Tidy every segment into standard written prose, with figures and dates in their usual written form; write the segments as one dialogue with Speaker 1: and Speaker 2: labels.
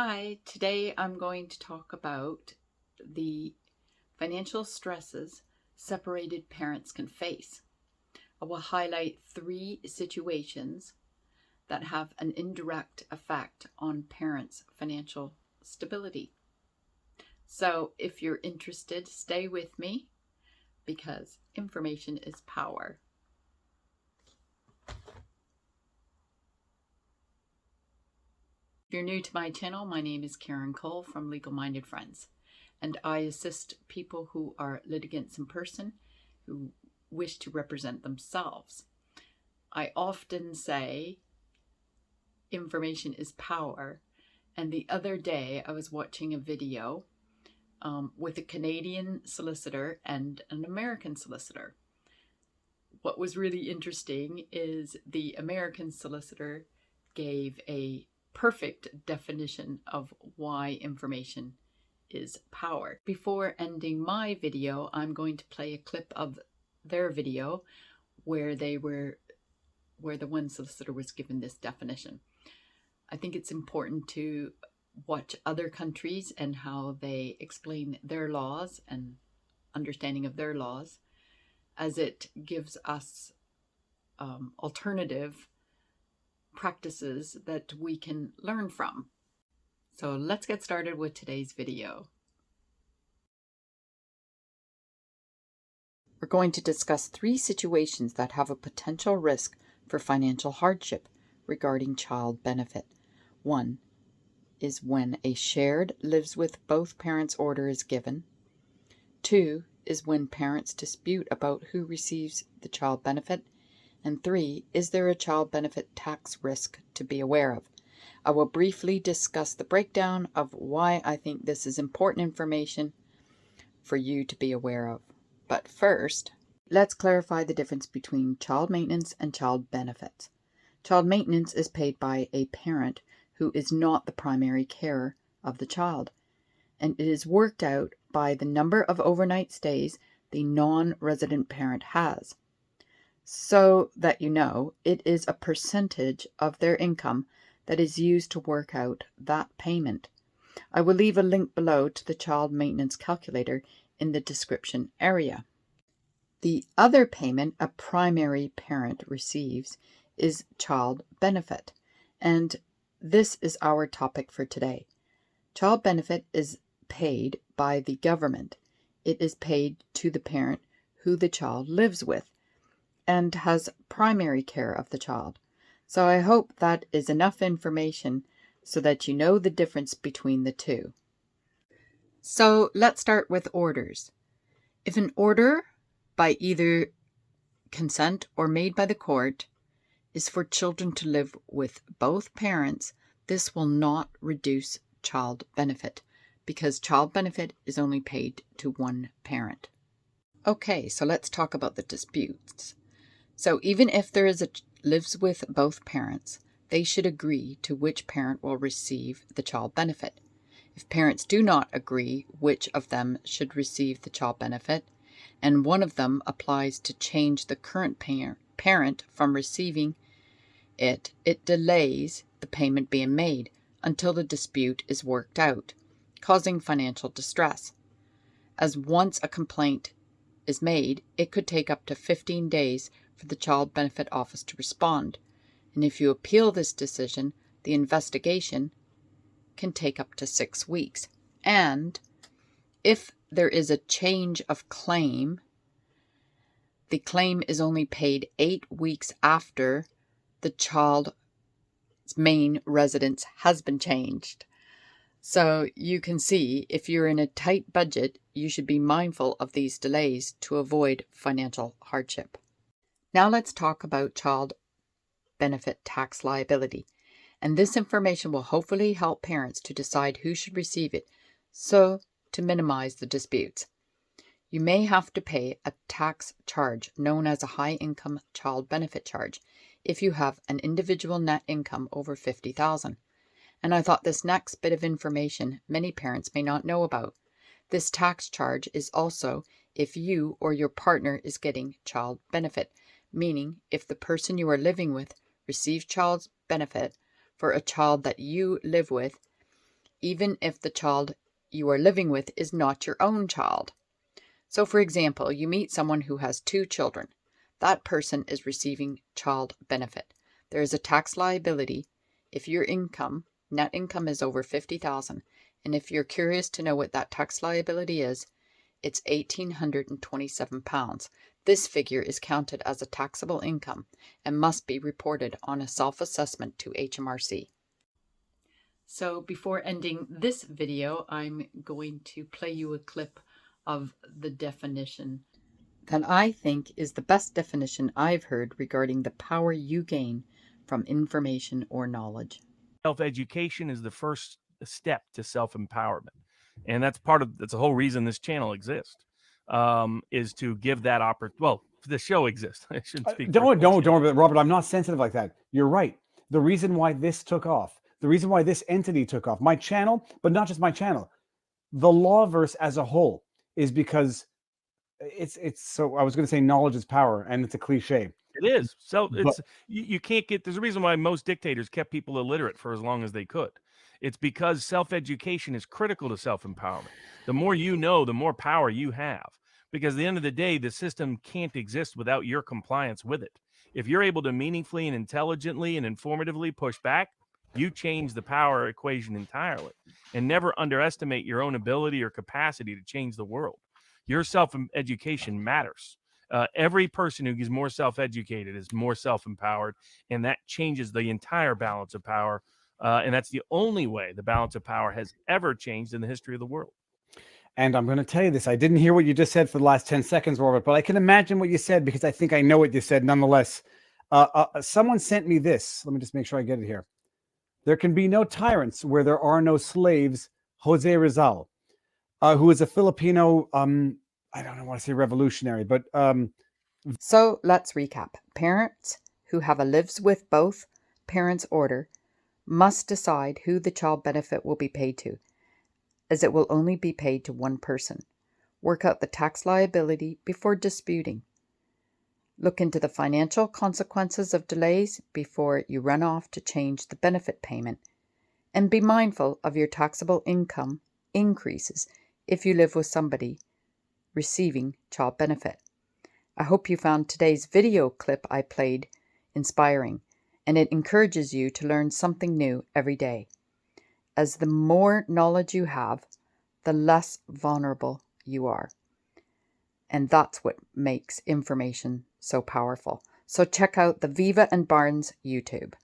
Speaker 1: Hi, today I'm going to talk about the financial stresses separated parents can face. I will highlight 3 situations that have an indirect effect on parents' financial stability. So if you're interested, stay with me because information is power. If you're new to my channel, my name is Karen Cole from Legal Minded Friends, and I assist people who are litigants in person who wish to represent themselves. I often say information is power, and the other day I was watching a video with a Canadian solicitor and an American solicitor. What was really interesting is the American solicitor gave a perfect definition of why information is power. Before ending my video, I'm going to play a clip of their video where the one solicitor was given this definition. I think it's important to watch other countries and how they explain their laws and understanding of their laws, as it gives us alternative practices that we can learn from. So let's get started with today's video. We're going to discuss 3 situations that have a potential risk for financial hardship regarding child benefit. 1 is when a shared lives with both parents order is given. 2 is when parents dispute about who receives the child benefit. And 3, is there a child benefit tax risk to be aware of? I will briefly discuss the breakdown of why I think this is important information for you to be aware of. But first, let's clarify the difference between child maintenance and child benefits. Child maintenance is paid by a parent who is not the primary carer of the child, and it is worked out by the number of overnight stays the non-resident parent has. So that you know, it is a percentage of their income that is used to work out that payment. I will leave a link below to the child maintenance calculator in the description area. The other payment a primary parent receives is child benefit, and this is our topic for today. Child benefit is paid by the government. It is paid to the parent who the child lives with and has primary care of the child. So I hope that is enough information so that you know the difference between the two. So let's start with orders. If an order by either consent or made by the court is for children to live with both parents, this will not reduce child benefit because child benefit is only paid to one parent. Okay, so let's talk about the disputes. So even if there is lives with both parents, they should agree to which parent will receive the child benefit. If parents do not agree which of them should receive the child benefit, and one of them applies to change the current parent from receiving it, it delays the payment being made until the dispute is worked out, causing financial distress. As once a complaint is made, it could take up to 15 days for the Child Benefit Office to respond. And if you appeal this decision, the investigation can take up to 6 weeks. And if there is a change of claim, the claim is only paid 8 weeks after the child's main residence has been changed. So you can see, if you're in a tight budget, you should be mindful of these delays to avoid financial hardship. Now let's talk about child benefit tax liability. And this information will hopefully help parents to decide who should receive it, so to minimize the disputes. You may have to pay a tax charge known as a high-income child benefit charge if you have an individual net income over $50,000. And I thought this next bit of information many parents may not know about. This tax charge is also if you or your partner is getting child benefit, meaning if the person you are living with receives child benefit for a child that you live with, even if the child you are living with is not your own child. So, for example, you meet someone who has 2 children. That person is receiving child benefit. There is a tax liability if your net income is over $50,000. And if you're curious to know what that tax liability is, it's £1,827. This figure is counted as a taxable income and must be reported on a self-assessment to HMRC. So before ending this video, I'm going to play you a clip of the definition that I think is the best definition I've heard regarding the power you gain from information or knowledge.
Speaker 2: Self-education is the first step to self-empowerment. And that's the whole reason this channel exists, is to give that opportunity. Well, the show exists. I shouldn't speak.
Speaker 3: Don't worry, Robert. I'm not sensitive like that. You're right. The reason why this took off, the reason why this entity took off, my channel, but not just my channel, the lawverse as a whole, is because it's so. I was going to say knowledge is power, and it's a cliche.
Speaker 2: It is. So you can't get. There's a reason why most dictators kept people illiterate for as long as they could. It's because self-education is critical to self-empowerment. The more you know, the more power you have. Because at the end of the day, the system can't exist without your compliance with it. If you're able to meaningfully and intelligently and informatively push back, you change the power equation entirely. And never underestimate your own ability or capacity to change the world. Your self-education matters. Every person who is more self-educated is more self-empowered, and that changes the entire balance of power. And that's the only way the balance of power has ever changed in the history of the world.
Speaker 3: And I'm going to tell you this. I didn't hear what you just said for the last 10 seconds, Robert, but I can imagine what you said because I think I know what you said nonetheless. Someone sent me this. Let me just make sure I get it here. There can be no tyrants where there are no slaves. Jose Rizal, who is a Filipino, I don't want to say revolutionary, but...
Speaker 1: So let's recap. Parents who have a lives with both parents order must decide who the child benefit will be paid to, as it will only be paid to one person. Work out the tax liability before disputing. Look into the financial consequences of delays before you run off to change the benefit payment. And be mindful of your taxable income increases if you live with somebody receiving child benefit. I hope you found today's video clip I played inspiring, and it encourages you to learn something new every day. As the more knowledge you have, the less vulnerable you are. And that's what makes information so powerful. So check out the Viva and Barnes YouTube.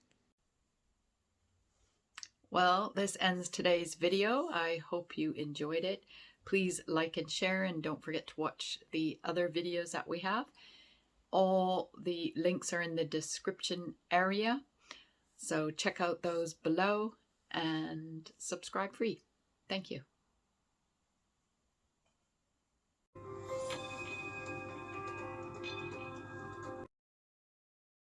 Speaker 1: Well, this ends today's video. I hope you enjoyed it. Please like and share, and don't forget to watch the other videos that we have. All the links are in the description area. So check out those below and subscribe free. Thank you.